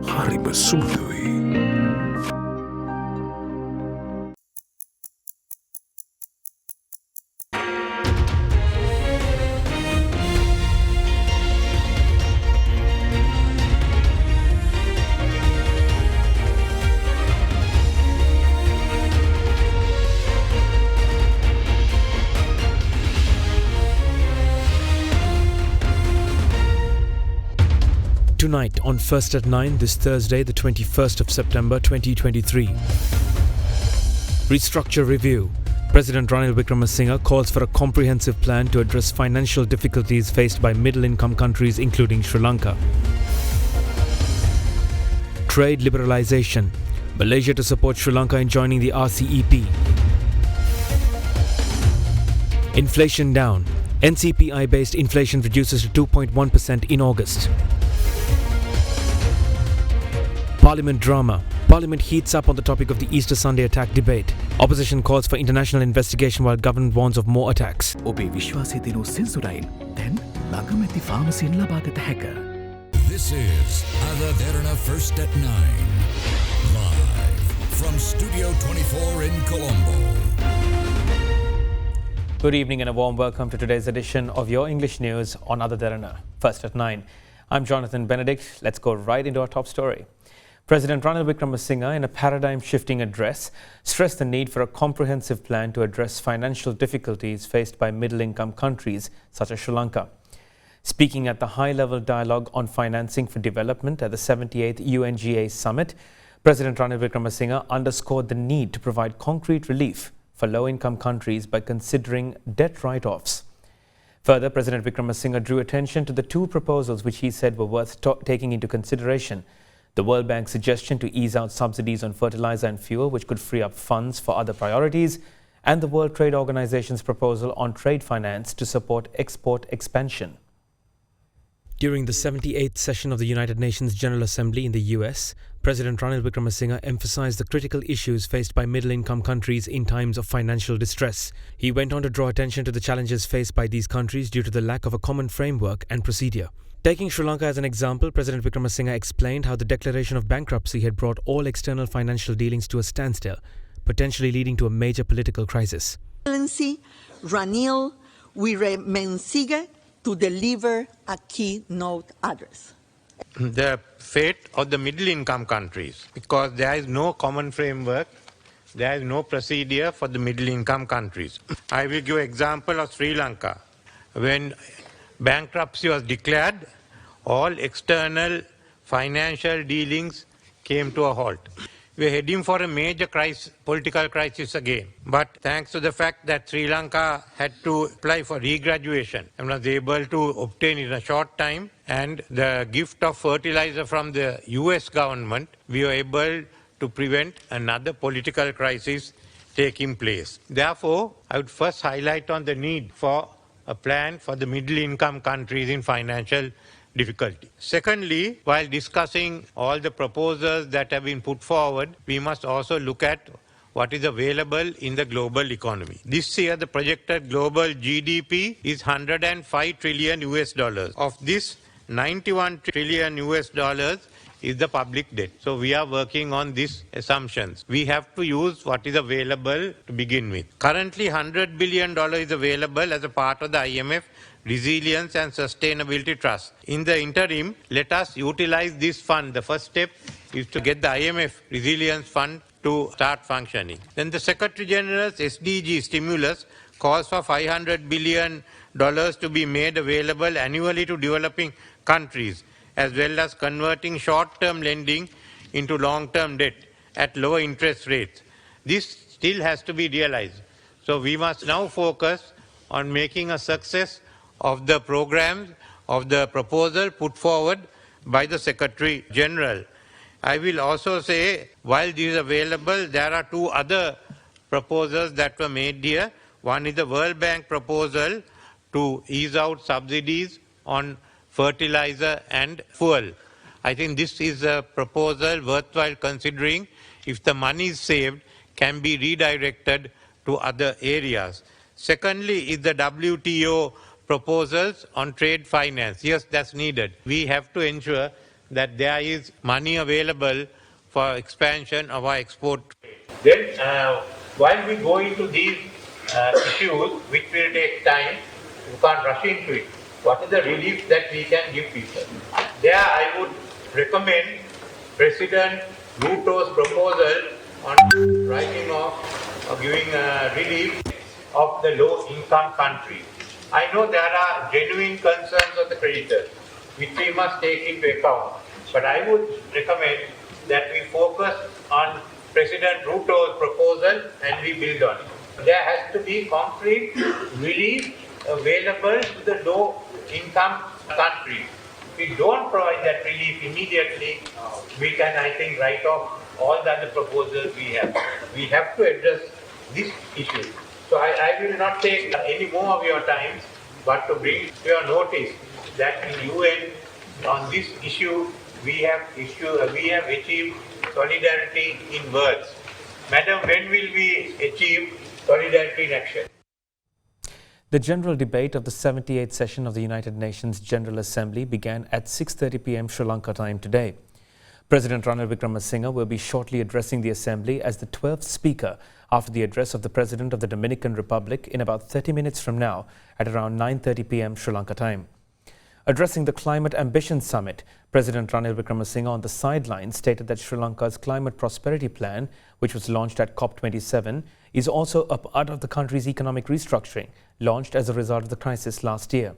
හරිම සුළුයි. Tonight on First at 9 this Thursday, the 21st of September 2023. Restructure review. President Ranil Wickremesinghe calls for a comprehensive plan to address financial difficulties faced by middle-income countries including Sri Lanka. Trade liberalisation. Malaysia to support Sri Lanka in joining the RCEP. Inflation down. NCPI-based inflation reduces to 2.1% in August. Parliament drama. Parliament heats up on the topic of the Easter Sunday attack debate. Opposition calls for international investigation while government warns of more attacks. ඔබේ විශ්වාසය දෙනු සෙන්සුරයින් දැන් ළඟමැති ෆාමසියෙන් ලබාගත හැක. This is AdaDerana First at 9. Live from Studio 24 in Colombo. Good evening and a warm welcome to today's edition of your English news on AdaDerana First at 9. I'm Jonathan Benedict. Let's go right into our top story. President Ranil Wickremesinghe, in a paradigm-shifting address, stressed the need for a comprehensive plan to address financial difficulties faced by middle-income countries such as Sri Lanka. Speaking at the high-level dialogue on financing for development at the 78th UNGA summit, President Ranil Wickremesinghe underscored the need to provide concrete relief for low-income countries by considering debt write-offs. Further, President Wickremesinghe drew attention to the two proposals which he said were worth taking into consideration. The World Bank's suggestion to ease out subsidies on fertilizer and fuel, which could free up funds for other priorities, and the World Trade Organization's proposal on trade finance to support export expansion. During the 78th session of the United Nations General Assembly in the US, President Ranil Wickremesinghe emphasized the critical issues faced by middle-income countries in times of financial distress. He went on to draw attention to the challenges faced by these countries due to the lack of a common framework and procedure. Taking Sri Lanka as an example, President Wickremesinghe explained how the declaration of bankruptcy had brought all external financial dealings to a standstill, potentially leading to a major political crisis. Excellency Ranil Wickremesinghe to deliver a keynote address. The fate of the middle-income countries, because there is no common framework, there is no procedure for the middle-income countries. I will give an example of Sri Lanka. When bankruptcy was declared, all external financial dealings came to a halt. We are heading for a major political crisis again. But thanks to the fact that Sri Lanka had to apply for regraduation and was able to obtain it in a short time, and the gift of fertilizer from the US government, we were able to prevent another political crisis taking place. Therefore, I would first highlight on the need for a plan for the middle-income countries in financial difficulty. Secondly, while discussing all the proposals that have been put forward, we must also look at what is available in the global economy. This year, the projected global GDP is 105 trillion US dollars. Of this, 91 trillion US dollars is the public debt. So we are working on these assumptions. We have to use what is available to begin with. Currently, $100 billion is available as a part of the IMF Resilience and Sustainability Trust. In the interim, let us utilize this fund. The first step is to get the IMF Resilience Fund to start functioning. Then the Secretary General's SDG stimulus calls for $500 billion to be made available annually to developing countries, as well as converting short-term lending into long-term debt at lower interest rates. This still has to be realized. So we must now focus on making a success of the programs, of the proposal put forward by the Secretary General. I will also say, while this is available, there are two other proposals that were made here. One is the World Bank proposal to ease out subsidies on fertilizer and fuel. I think this is a proposal worthwhile considering if the money saved can be redirected to other areas. Secondly is the WTO proposals on trade finance. Yes, that's needed. We have to ensure that there is money available for expansion of our export. Then, while we go into these issues, which will take time, you can't rush into it. What is the relief that we can give people? There, I would recommend President Ruto's proposal on writing off or giving relief of the low-income countries. I know there are genuine concerns of the creditors, which we must take into account. But I would recommend that we focus on President Ruto's proposal and we build on it. There has to be concrete relief available to the low-income countries. If we don't provide that relief immediately, we can, I think, write off all the other proposals we have. We have to address this issue. So I will not take any more of your time, but to bring to your notice that in UN on this issue, we have achieved solidarity in words. Madam, when will we achieve solidarity in action? The general debate of the 78th session of the United Nations General Assembly began at 6:30 p.m. Sri Lanka time today. President Ranil Wickremesinghe will be shortly addressing the Assembly as the 12th speaker after the address of the President of the Dominican Republic in about 30 minutes from now at around 9:30 p.m. Sri Lanka time. Addressing the Climate Ambition Summit, President Ranil Wickremesinghe on the sidelines stated that Sri Lanka's Climate Prosperity Plan, which was launched at COP27, is also a part of the country's economic restructuring, launched as a result of the crisis last year.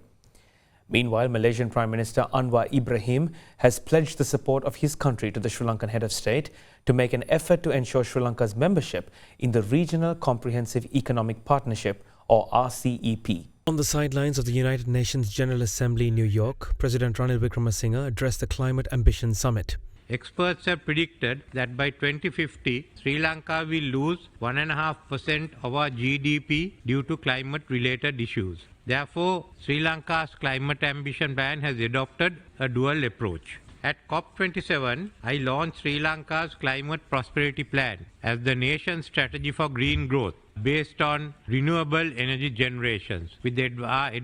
Meanwhile, Malaysian Prime Minister Anwar Ibrahim has pledged the support of his country to the Sri Lankan head of state to make an effort to ensure Sri Lanka's membership in the Regional Comprehensive Economic Partnership, or RCEP. On the sidelines of the United Nations General Assembly in New York, President Ranil Wickremesinghe addressed the Climate Ambition Summit. Experts have predicted that by 2050, Sri Lanka will lose 1.5% of our GDP due to climate-related issues. Therefore, Sri Lanka's Climate Ambition Plan has adopted a dual approach. At COP27, I launched Sri Lanka's Climate Prosperity Plan as the nation's strategy for green growth based on renewable energy generations with the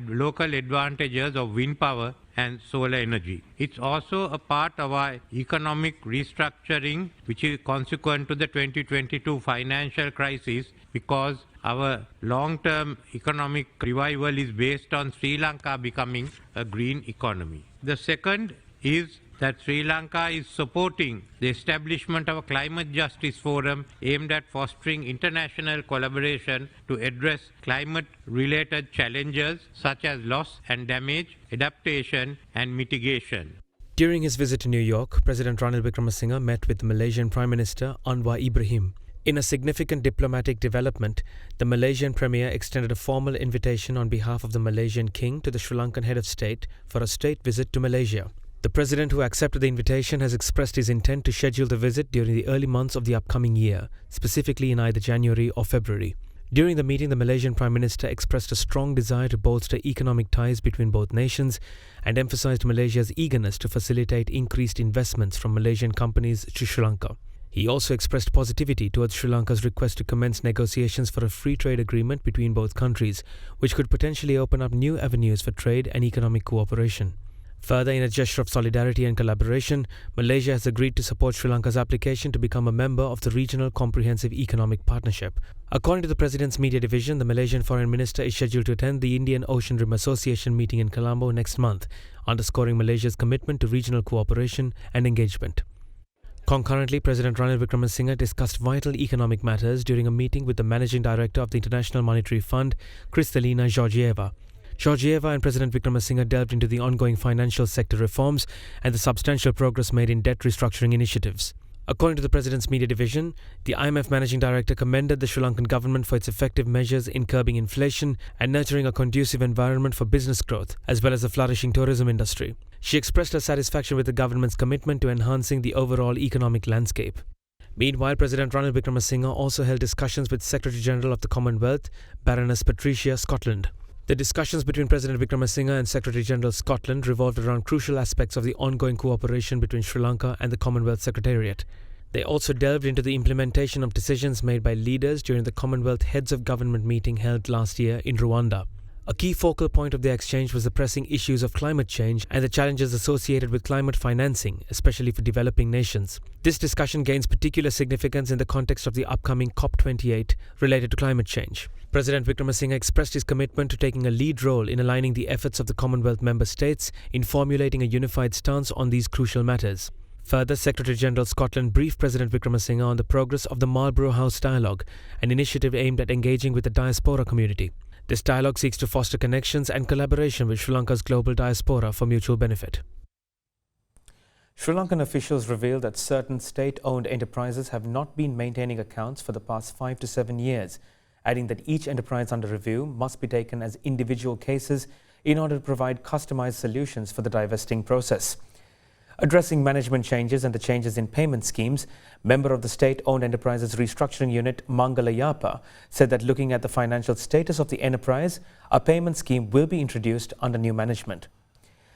local advantages of wind power and solar energy. It's also a part of our economic restructuring, which is consequent to the 2022 financial crisis, because our long-term economic revival is based on Sri Lanka becoming a green economy. The second is that Sri Lanka is supporting the establishment of a climate justice forum aimed at fostering international collaboration to address climate-related challenges such as loss and damage, adaptation and mitigation. During his visit to New York, President Ranil Wickremesinghe met with the Malaysian Prime Minister Anwar Ibrahim. In a significant diplomatic development, the Malaysian Premier extended a formal invitation on behalf of the Malaysian King to the Sri Lankan head of state for a state visit to Malaysia. The President, who accepted the invitation, has expressed his intent to schedule the visit during the early months of the upcoming year, specifically in either January or February. During the meeting, the Malaysian Prime Minister expressed a strong desire to bolster economic ties between both nations and emphasized Malaysia's eagerness to facilitate increased investments from Malaysian companies to Sri Lanka. He also expressed positivity towards Sri Lanka's request to commence negotiations for a free trade agreement between both countries, which could potentially open up new avenues for trade and economic cooperation. Further, in a gesture of solidarity and collaboration, Malaysia has agreed to support Sri Lanka's application to become a member of the Regional Comprehensive Economic Partnership. According to the President's Media Division, the Malaysian Foreign Minister is scheduled to attend the Indian Ocean Rim Association meeting in Colombo next month, underscoring Malaysia's commitment to regional cooperation and engagement. Concurrently, President Ranil Wickremesinghe discussed vital economic matters during a meeting with the Managing Director of the International Monetary Fund, Kristalina Georgieva. Georgieva and President Wickremesinghe delved into the ongoing financial sector reforms and the substantial progress made in debt restructuring initiatives. According to the President's Media Division, the IMF Managing Director commended the Sri Lankan government for its effective measures in curbing inflation and nurturing a conducive environment for business growth, as well as a flourishing tourism industry. She expressed her satisfaction with the government's commitment to enhancing the overall economic landscape. Meanwhile, President Ranil Wickremesinghe also held discussions with Secretary-General of the Commonwealth, Baroness Patricia Scotland. The discussions between President Wickremesinghe and Secretary-General Scotland revolved around crucial aspects of the ongoing cooperation between Sri Lanka and the Commonwealth Secretariat. They also delved into the implementation of decisions made by leaders during the Commonwealth Heads of Government meeting held last year in Rwanda. A key focal point of the exchange was the pressing issues of climate change and the challenges associated with climate financing, especially for developing nations. This discussion gains particular significance in the context of the upcoming COP28 related to climate change. President Wickremesinghe expressed his commitment to taking a lead role in aligning the efforts of the Commonwealth member states in formulating a unified stance on these crucial matters. Further, Secretary-General Scotland briefed President Wickremesinghe on the progress of the Marlborough House Dialogue, an initiative aimed at engaging with the diaspora community. This dialogue seeks to foster connections and collaboration with Sri Lanka's global diaspora for mutual benefit. Sri Lankan officials revealed that certain state-owned enterprises have not been maintaining accounts for the past 5 to 7 years, adding that each enterprise under review must be taken as individual cases in order to provide customized solutions for the divesting process. Addressing management changes and the changes in payment schemes, member of the State-Owned Enterprises Restructuring Unit, Mangala Yapa, said that looking at the financial status of the enterprise, a payment scheme will be introduced under new management.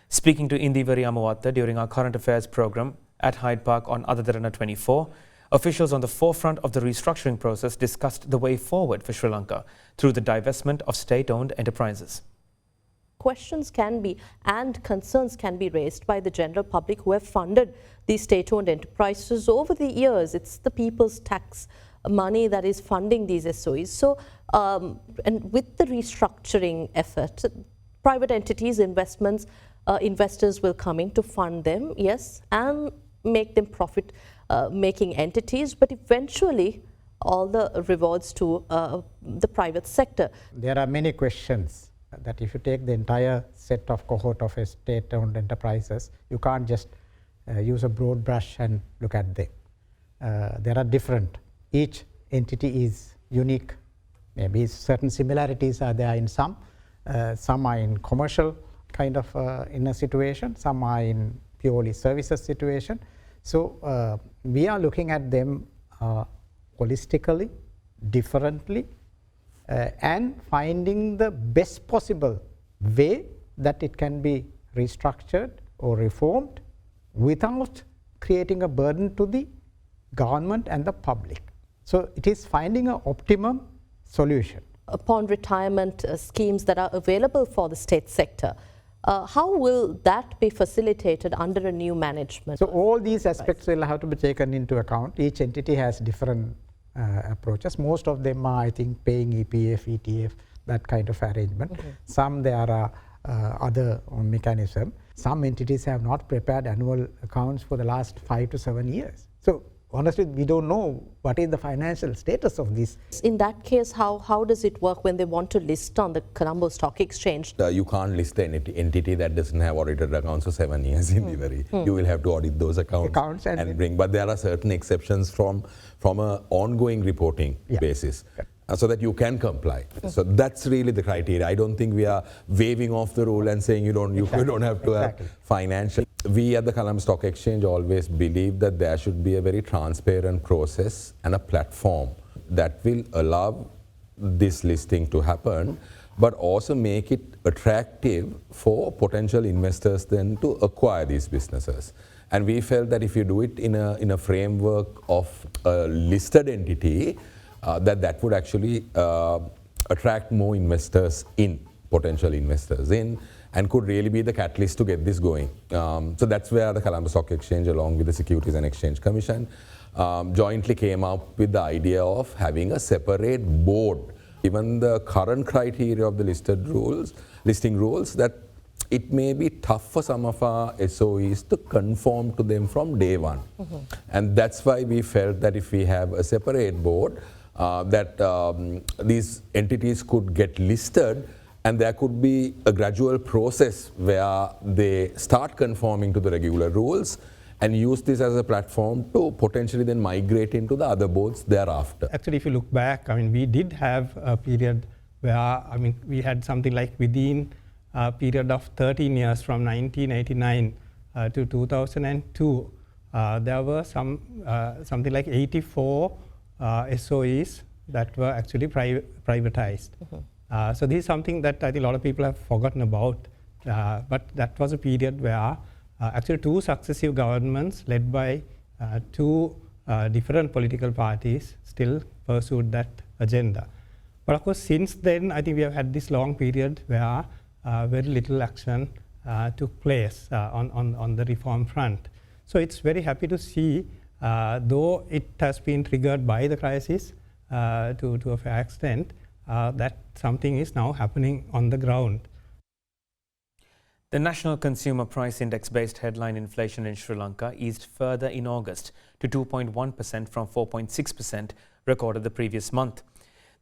Speaking to Indivari Amawatta during our current affairs program at Hyde Park on AdaDerana 24, officials on the forefront of the restructuring process discussed the way forward for Sri Lanka through the divestment of state-owned enterprises. Questions can be and concerns can be raised by the general public who have funded these state-owned enterprises over the years. It's the people's tax money that is funding these SOEs. So, and with the restructuring effort, private entities, investors will come in to fund them, yes, and make them profit-making entities, but eventually all the rewards to the private sector. There are many questions that if you take the entire set of cohort of state-owned enterprises, you can't just use a broad brush and look at them. There are different. Each entity is unique. Maybe certain similarities are there in some. Some are in commercial kind of in a situation. Some are in purely services situation. So we are looking at them holistically, differently, and finding the best possible way that it can be restructured or reformed without creating a burden to the government and the public. So it is finding an optimum solution. Upon retirement schemes that are available for the state sector, how will that be facilitated under a new management? So all these aspects will have to be taken into account. Each entity has different approaches. Most of them are, I think, paying EPF, ETF, that kind of arrangement. Some there are other mechanisms. Some entities have not prepared annual accounts for the last 5 to 7 years. So honestly, we don't know what is the financial status of this. In that case, how does it work when they want to list on the Colombo Stock Exchange? You can't list an entity that doesn't have audited accounts for 7 years in Indivari. You will have to audit those accounts and bring. But there are certain exceptions from an ongoing reporting basis. So that you can comply. So that's really the criteria. I don't think we are waving off the rule and saying you don't have to have financial. We at the Colombo Stock Exchange always believe that there should be a very transparent process and a platform that will allow this listing to happen, but also make it attractive for potential investors then to acquire these businesses. And we felt that if you do it in a framework of a listed entity, that would actually attract more investors in, potential investors in, and could really be the catalyst to get this going. So that's where the Colombo Stock Exchange, along with the Securities and Exchange Commission, jointly came up with the idea of having a separate board. Given the current criteria of the listing rules, that it may be tough for some of our SOEs to conform to them from day one. And that's why we felt that if we have a separate board, that these entities could get listed, and there could be a gradual process where they start conforming to the regular rules and use this as a platform to potentially then migrate into the other boards thereafter. Actually, if you look back, I mean, we did have a period where, I mean, we had something like within a period of 13 years from 1989 to 2002, there were something like 84 SOEs that were actually privatized. So this is something that I think a lot of people have forgotten about, but that was a period where actually 2 successive governments led by 2 different political parties still pursued that agenda. But of course, since then, I think we have had this long period where very little action took place on the reform front. So it's very happy to see, though it has been triggered by the crisis to a fair extent, that something is now happening on the ground. The National Consumer Price Index-based headline inflation in Sri Lanka eased further in August to 2.1% from 4.6% recorded the previous month.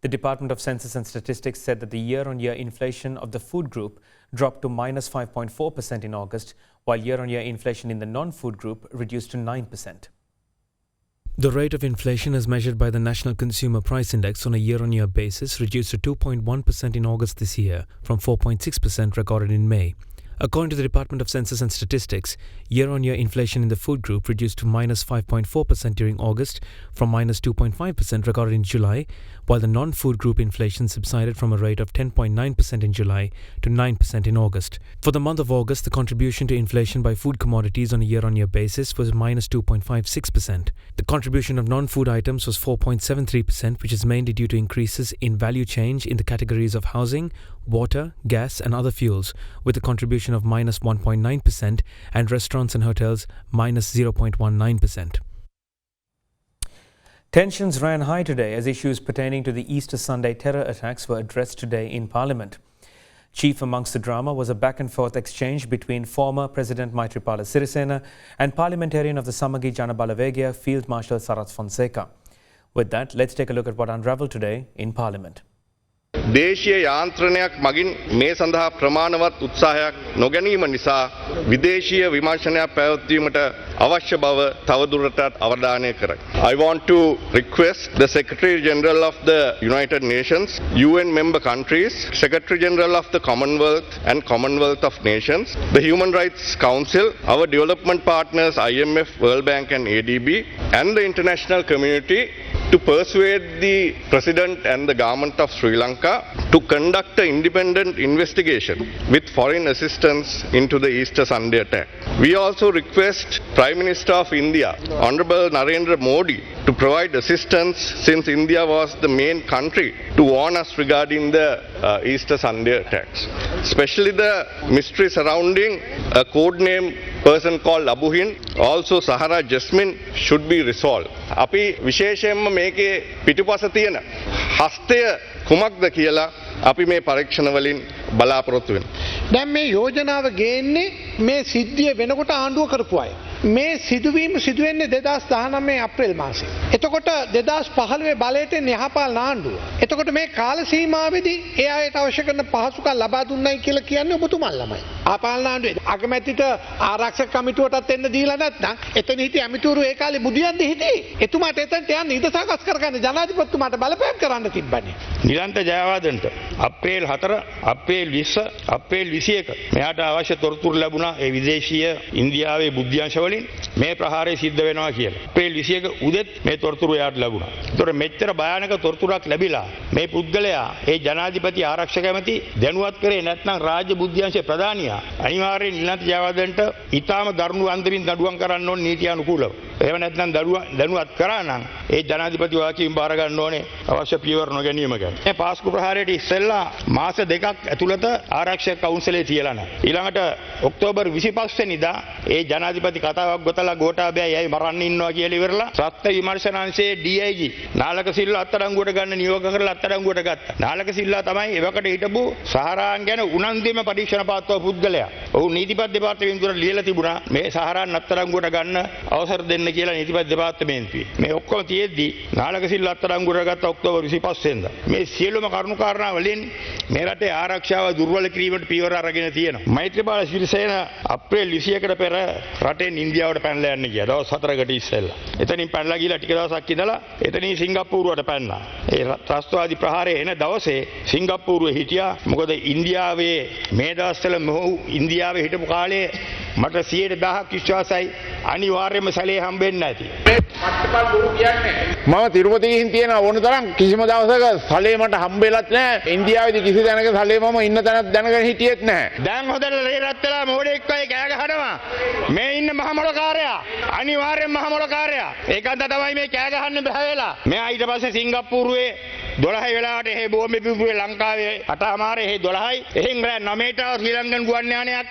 The Department of Census and Statistics said that the year-on-year inflation of the food group dropped to minus 5.4% in August, while year-on-year inflation in the non-food group reduced to 9%. The rate of inflation as measured by the National Consumer Price Index on a year-on-year basis reduced to 2.1% in August this year from 4.6% recorded in May. According to the Department of Census and Statistics, year-on-year inflation in the food group reduced to minus 5.4% during August from minus 2.5% recorded in July, while the non-food group inflation subsided from a rate of 10.9% in July to 9% in August. For the month of August, the contribution to inflation by food commodities on a year-on-year basis was minus 2.56%. The contribution of non-food items was 4.73%, which is mainly due to increases in value change in the categories of housing, water, gas and other fuels, with a contribution of minus 1.9% and restaurants and hotels minus 0.19%. Tensions ran high today as issues pertaining to the Easter Sunday terror attacks were addressed today in Parliament. Chief amongst the drama was a back-and-forth exchange between former President Maithripala Sirisena and parliamentarian of the Samagi Jana Balawegaya Field Marshal Sarath Fonseca. With that, let's take a look at what unravelled today in Parliament. දේශීය යාන්ත්‍රණයක් මගින් මේ සඳහා ප්‍රමාණවත් උත්සාහයක් නොගැනීම නිසා විදේශීය විමර්ශනයක් පැවැත්වීමට අවශ්‍ය බව තවදුරටත් අවධානය කරයි. I want to request the Secretary General of the United Nations, UN member countries, Secretary General of the Commonwealth and Commonwealth of Nations, the Human Rights Council, our development partners IMF, World Bank and ADB, and the international community to persuade the President and the government of Sri Lanka to conduct an independent investigation with foreign assistance into the Easter Sunday attack. We also request Prime Minister of India, Honorable Narendra Modi, to provide assistance since India was the main country to warn us regarding the Easter Sunday attacks. Especially the mystery surrounding a codename person called Abuhin, also Sahara Jasmine, should be resolved. අපි විශේෂයෙන්ම මේකේ පිටුපස තියෙන හස්තය කුමක්ද කියලා අපි මේ පරීක්ෂණ වලින් බලාපොරොත්තු වෙනවා. දැන් මේ යෝජනාව ගේන්නේ මේ සිද්ධිය වෙනකොට ආණ්ඩුව කරපු අය. මේ සිදුවීම සිදුවෙන්නේ 2019 අප්‍රේල් මාසේ. එතකොට 2015 බලයට යහපාලන ආණ්ඩුව. එතකොට මේ කාල සීමාවෙදී ඒ අයට අවශ්‍ය කරන පහසුකම් ලබා දුන්නයි කියලා කියන්නේ ඔබතුමාලමයි. ආපාලන ආණ්ඩුවේ අගමැතිට ආරක්ෂක කමිටුවටත් එන්න දීලා නැත්නම් එතන හිටිය අමිතුරු ඒ කාලේ බුදියන්ද හිටියේ. එතුමාට එතනට යන්න ඉඩ සකස් කරගන්න ජනාධිපතිතුමාට බලපෑම් කරන්න තිබ්බනේ. නිරන්තර ජයවාදනට අප්‍රේල් 4, අප්‍රේල් 20, අප්‍රේල් 21 මෙයාට අවශ්‍ය තොරතුරු ලැබුණා ඒ විදේශීය ඉන්දියාවේ බුද්ධ්‍යංශ වලින් මේ ප්‍රහාරය සිද්ධ වෙනවා කියලා. අප්‍රේල් 21 උදෙත් මේ තොරතුරු එයාට ලැබුණා. ඒතොර මෙච්චර භයානක තොරතුරක් ලැබිලා මේ පුද්ගලයා ඒ ජනාධිපති ආරක්ෂක ඇමති දැනුවත් කරේ නැත්නම් රාජ්‍ය බුද්ධ්‍යංශයේ ප්‍රධානියා අනිවාර්යයෙන් නිරන්තර ජයවාදනට ඊටාම දරුණු අන්දමින් දඩුවම් කරන්න ඕනේ නීති අනුකූලව. එහෙම නැත්නම් දැනුවත් කරා නම් ඒ ජනාධිපති වාක්‍යයෙන් බාර ගන්න ඕනේ අවශ්‍ය පියවර නොගැනීම ගැන. මේ පාස්කු ප්‍රහාරයට ඉස්සෙල්ලා මාස 2ක් ඇතුළත ආරක්ෂක කවුන්සිලේ තියලා නැහැ. ඊළඟට ඔක්තෝබර් 25 වෙනිදා ඒ ජනාධිපති කතාවක් ගොතලා ගෝඨාභයයි අය මරන්න ඉන්නවා කියලා ඉවරලා සත්ත්ව විමර්ශන අංශයේ DIG නාලක සිල්වා අත්අඩංගුවට ගන්න නියෝග කරලා අත්අඩංගුවට ගත්තා. නාලක සිල්වා තමයි එවකට හිටපු සහරාන් ගැන උනන්දුවෙම පරීක්ෂණ පාත්ව පුද්ගලයා. ඔහු නීතිපති දෙපාර්තමේන්තුවට ලියලා තිබුණා මේ සහරාන් අත්අඩංගුවට ගන්න අවසර දෙන්න කියලා නීතිපති දෙපාර්තමේන්තුවේ. මේ ඔක්කොම තියෙද්දි නාලක සිල්වා අත්අඩංගුවට ගත්ත ඔක්තෝබර් 25 වෙනිදා. මේ සියලුම කරුණු කාරණා වලින් මේ රටේ ආරක්ෂාව දුර්වල කිරීමට පියවර අරගෙන තියෙනවා. මෛත්‍රීපාල සිරිසේන අප්‍රේල් 21කට පෙර රටෙන් ඉන්දියාවට පැනලා යන්න ගියා. දවස් 4කට ඉස්සෙල්ලා. එතනින් පැනලා ගිහලා ටික දවසක් ඉඳලා එතනින් සිංගප්පූරුවට පැන්නා. ඒ ත්‍රස්තවාදී ප්‍රහාරය එන දවසේ සිංගප්පූරුවේ හිටියා. මොකද ඉන්දියාවේ මේ දවස්වල මොහු ඉන්දියාවේ හිටපු කාලේ මට 100,000ක් විශ්වාසයි අනිවාර්යයෙන්ම සැලේ හම්බෙන්නේ නැති. මට්ටපල් ගුරු කියන්නේ මම තිරුපති ගිහින් තියෙන ඕන තරම් කිසිම දවසක සැලේ මට හම්බෙලත් නැහැ. ඉන්දියාවේදී කිසි තැනක සැලේ මම ඉන්න තැනක් දැනගෙන හිටියෙත් නැහැ. දැන් හොදට ලේරත් වෙලා මොඩෙක් වගේ කෑ ගහනවා. මේ ඉන්න මහමොලකාරයා අනිවාර්යෙන් මහමොලකාරයා. ඒකන්ට තමයි මේ කෑ ගහන්න බෑ වෙලා. මෙයා ඊට පස්සේ සිංගප්පූරුවේ 12 වෙලාවට එහි බෝම්බ පිපුවේ ලංකාවේ 8:00 එහි 12යි. එහෙන් රෑ 9ට ශ්‍රී ලංකන් ගුවන් යානයක්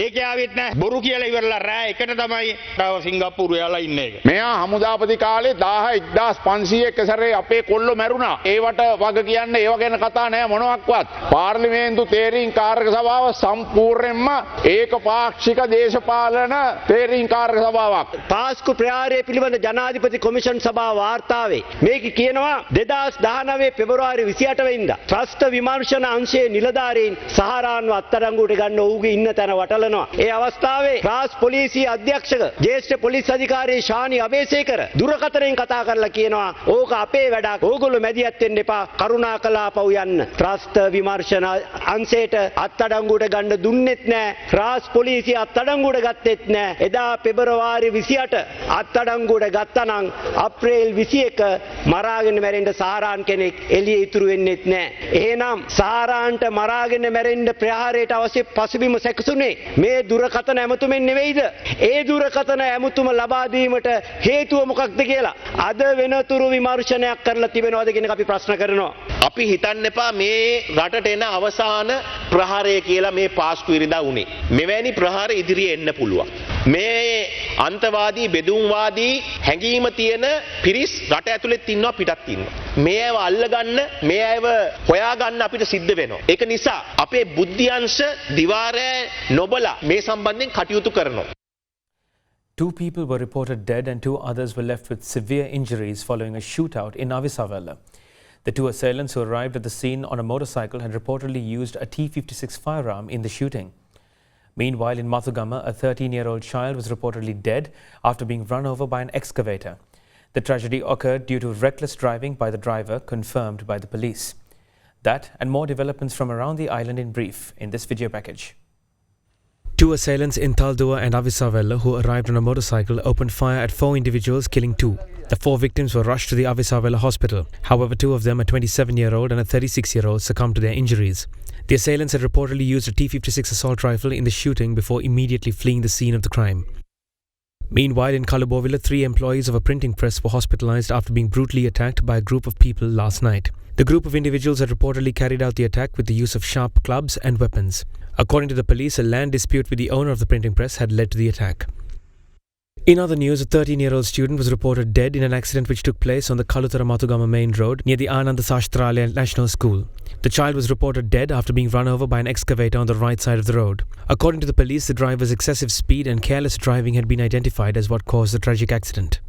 ඒකේ ආවෙත් නැහැ. බොරු කියලා ඉවරලා රෑ 1ට තමයි තාව සිංගප්පූරු යාලා ඉන්නේ එක. මෙයා හමුදාපති කාලේ 1500 එක සැරේ අපේ කොල්ලෝ මැරුණා. ඒවට වග කියන්න ඒව ගැන කතා නැහැ මොනවත්වත්. පාර්ලිමේන්තු තේරීම් කාර්යක සභාව සම්පූර්ණයෙන්ම ඒකපාක්ෂික දේශපාලන තේරීම් කාර්යක සභාවක්. පාස්කු ප්‍රහාරය පිළිබඳ ජනාධිපති කොමිෂන් සභාව වාර්තාවේ මේක කියනවා 2019 පෙබරවාරි 28 වෙනිදා ත්‍රස්ත විමර්ශන අංශයේ නිලධාරීන් සහරාන්ව අත්අඩංගුවට ගන්න ඔහුගේ ඉන්න තැන වටලනවා. ඒ අවස්ථාවේ රාජ් පොලිසිය අධ්‍යක්ෂක ජ්‍යෙෂ්ඨ පොලිස් අධිකාරී ශානි අබේසේකර දුරකථනයෙන් කතා කරලා කියනවා ඕක අපේ වැඩක්. ඕගොල්ලෝ මැදිහත් වෙන්න එපා. කරුණාකරලා පව් යන්න. ත්‍රස්ත විමර්ශන අංශයට අත්අඩංගුවට ගන්න දුන්නෙත් නැහැ. රාජ් පොලිසිය අත්අඩංගුවට ගත්තෙත් නැහැ. එදා පෙබරවාරි 28 අත්අඩංගුවට ගත්තනම් අප්‍රේල් 21 මරාගෙන මැරෙන්න සහරාන් කෙනෙක් එළිය ඉතුරු වෙන්නෙත් නැහැ. එහෙනම් සහරාන්ට මරාගෙන මැරෙන්න ප්‍රහාරයට අවශ්‍ය පසුබිම සැකසුනේ මේ දුරකථන ඇමතුමෙන් නෙවෙයිද? ඒ දුරකථන ඇමතුම ලබා දීමට හේතුව මොකක්ද කියලා අද වෙනතුරු විමර්ශනයක් කරලා තිබෙනවද කියන එක අපි ප්‍රශ්න කරනවා. අපි හිතන්න එපා මේ රටට එන අවසාන ප්‍රහාරය කියලා මේ පාස්කු ඉරිදා උනේ. මෙවැනි ප්‍රහාර ඉදිරියේ එන්න පුළුවන්. මේ අන්තවාදී බෙදුම්වාදී හැඟීම තියෙන පිරිස් රට ඇතුළෙත් ඉන්නවා පිටත් ඉන්නවා. මේ අයව අල්ලගන්න මේ අයව හොයාගන්න අපිට සිද්ධ වෙනවා. ඒක නිසා අපේ බුද්ධියංශ දිවාරය නොබලා මේ සම්බන්ධයෙන් කටයුතු කරනවා. 2 people were reported dead and 2 others were left with severe injuries following a shootout in Avisavella. The 2 assailants who arrived at the scene on a motorcycle had reportedly used a T-56 firearm in the shooting. Meanwhile, in Mathugama, a 13-year-old child was reportedly dead after being run over by an excavator. The tragedy occurred due to reckless driving by the driver, confirmed by the police. That and more developments from around the island in brief in this video package. 2 assailants in Taldua and Avisavella who arrived on a motorcycle opened fire at 4 individuals, killing 2. The 4 victims were rushed to the Avisavella hospital. However, 2 of them, a 27-year-old and a 36-year-old, succumbed to their injuries. The assailants had reportedly used a T-56 assault rifle in the shooting before immediately fleeing the scene of the crime. Meanwhile, in Colombo, 3 employees of a printing press were hospitalized after being brutally attacked by a group of people last night. The group of individuals had reportedly carried out the attack with the use of sharp clubs and weapons. According to the police, a land dispute with the owner of the printing press had led to the attack. In other news, a 13-year-old student was reported dead in an accident which took place on the Kalutara Mathugama main road near the Ananda Sashtralaya National School. The child was reported dead after being run over by an excavator on the right side of the road. According to the police, the driver's excessive speed and careless driving had been identified as what caused the tragic accident.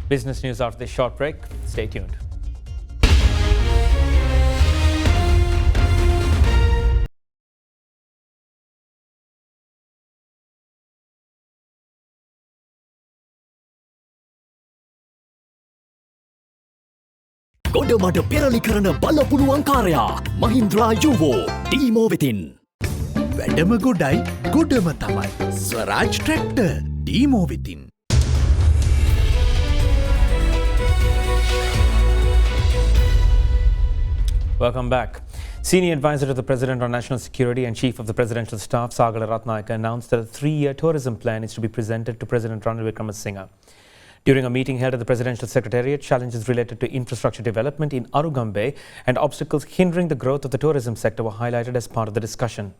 Business news after this short break. Stay tuned. ගොඩමඩ පෙරලි කරන බලපුළුවන්කාරයා මහින්ද්‍රා යුවෝ ඩීමෝ වෙතින්. වැඩම ගොඩයි ගොඩම තමයි ස්වරාජ් tractor ඩීමෝ වෙතින්. Welcome back. Senior advisor to the President on National Security and Chief of the Presidential Staff, Sagala Ratnayaka, announced that a 3-year tourism plan is to be presented to President Ranil Wickremesinghe. During a meeting held at the Presidential Secretariat, challenges related to infrastructure development in Arugambe and obstacles hindering the growth of the tourism sector were highlighted as part of the discussion.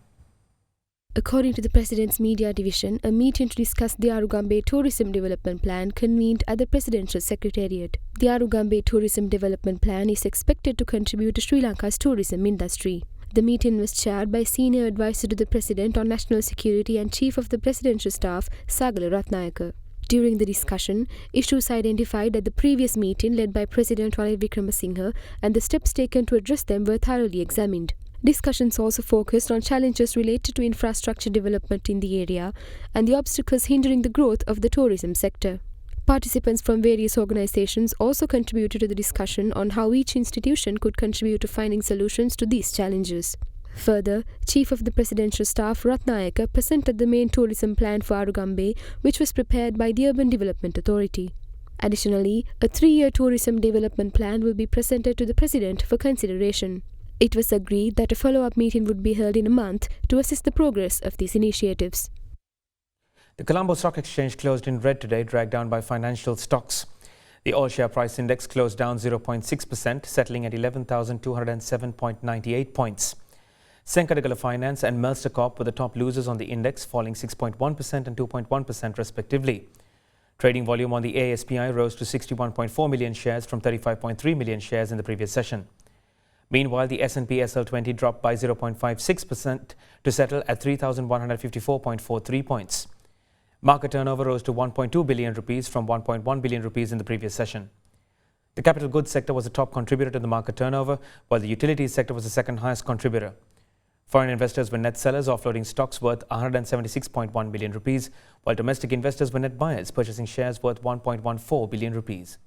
According to the President's Media Division, a meeting to discuss the Arugambe Tourism Development Plan convened at the Presidential Secretariat. The Arugambe Tourism Development Plan is expected to contribute to Sri Lanka's tourism industry. The meeting was chaired by Senior Advisor to the President on National Security and Chief of the Presidential Staff, Sagala Ratnayaka. During the discussion, issues identified at the previous meeting led by President Ranil Wickremesinghe and the steps taken to address them were thoroughly examined. Discussions also focused on challenges related to infrastructure development in the area and the obstacles hindering the growth of the tourism sector. Participants from various organizations also contributed to the discussion on how each institution could contribute to finding solutions to these challenges. Further, Chief of the Presidential Staff Ratnayaka presented the main tourism plan for Arugambe, which was prepared by the Urban Development Authority. Additionally, a 3-year tourism development plan will be presented to the President for consideration. It was agreed that a follow-up meeting would be held in a month to assess the progress of these initiatives. The Colombo Stock Exchange closed in red today, dragged down by financial stocks. The all-share price index closed down 0.6%, settling at 11,207.98 points. Senkadagala Finance and Melster Corp were the top losers on the index, falling 6.1% and 2.1% respectively. Trading volume on the ASPI rose to 61.4 million shares from 35.3 million shares in the previous session. Meanwhile, the S&P SL20 dropped by 0.56% to settle at 3,154.43 points. Market turnover rose to 1.2 billion rupees from 1.1 billion rupees in the previous session. The capital goods sector was the top contributor to the market turnover, while the utilities sector was the second highest contributor. Foreign investors were net sellers, offloading stocks worth 176.1 billion rupees, while domestic investors were net buyers, purchasing shares worth 1.14 billion rupees.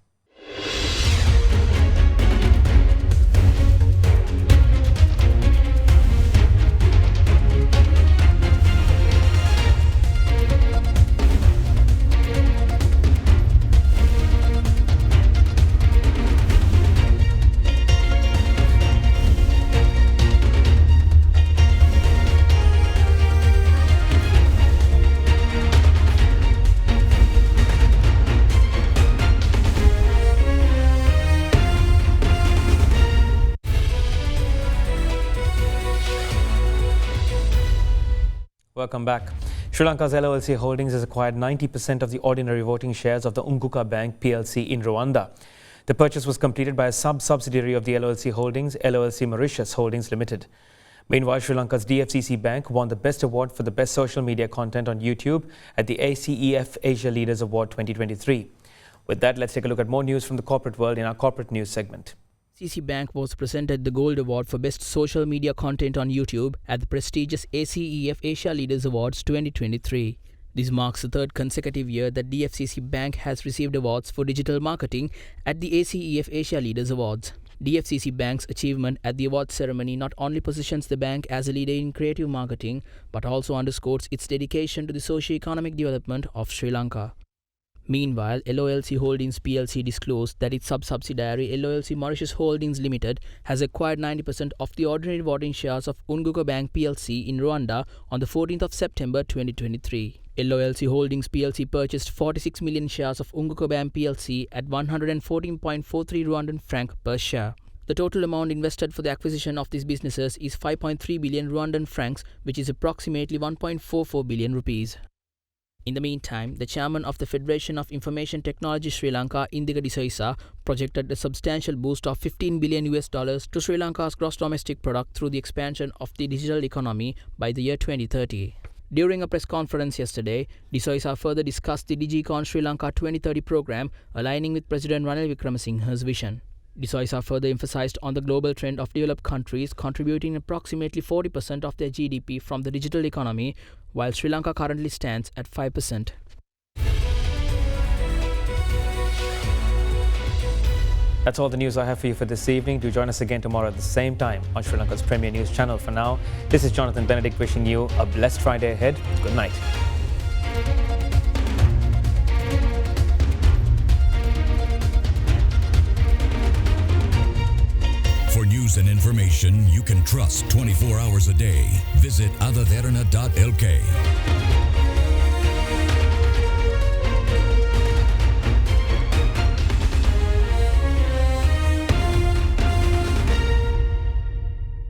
Welcome back. Sri Lanka's LOLC Holdings has acquired 90% of the ordinary voting shares of the Unguka Bank PLC in Rwanda. The purchase was completed by a sub-subsidiary of the LOLC Holdings, LOLC Mauritius Holdings Limited. Meanwhile, Sri Lanka's DFCC Bank won the Best Award for the Best Social Media Content on YouTube at the ACEF Asia Leaders Award 2023. With that, let's take a look at more news from the corporate world in our corporate news segment. CC Bank was presented the Gold Award for Best Social Media Content on YouTube at the prestigious ACEF Asia Leaders Awards 2023. This marks the third consecutive year that DFCC Bank has received awards for digital marketing at the ACEF Asia Leaders Awards. DFCC Bank's achievement at the awards ceremony not only positions the bank as a leader in creative marketing, but also underscores its dedication to the socio-economic development of Sri Lanka. Meanwhile, LOLC Holdings PLC disclosed that its sub-subsidiary LOLC Mauritius Holdings Limited has acquired 90% of the ordinary voting shares of Unguka Bank PLC in Rwanda on the 14th of September 2023. LOLC Holdings PLC purchased 46 million shares of Unguka Bank PLC at 114.43 Rwandan franc per share. The total amount invested for the acquisition of these businesses is 5.3 billion Rwandan francs, which is approximately 1.44 billion rupees. In the meantime, the chairman of the Federation of Information Technology Sri Lanka, Indiga Disoisa, projected a substantial boost of $15 billion to Sri Lanka's gross domestic product through the expansion of the digital economy by the year 2030. During a press conference yesterday, Disoisa further discussed the DigiCon Sri Lanka 2030 program, aligning with President Ranil Wickremesinghe's vision. Disoisa further emphasized on the global trend of developed countries contributing approximately 40% of their GDP from the digital economy, while Sri Lanka currently stands at 5%. That's all the news I have for you for this evening. Do join us again tomorrow at the same time on Sri Lanka's Premier News channel. For now, this is Jonathan Benedict wishing you a blessed Friday ahead. Good night. For news and information you can trust 24 hours a day, visit AdaDerana.lk.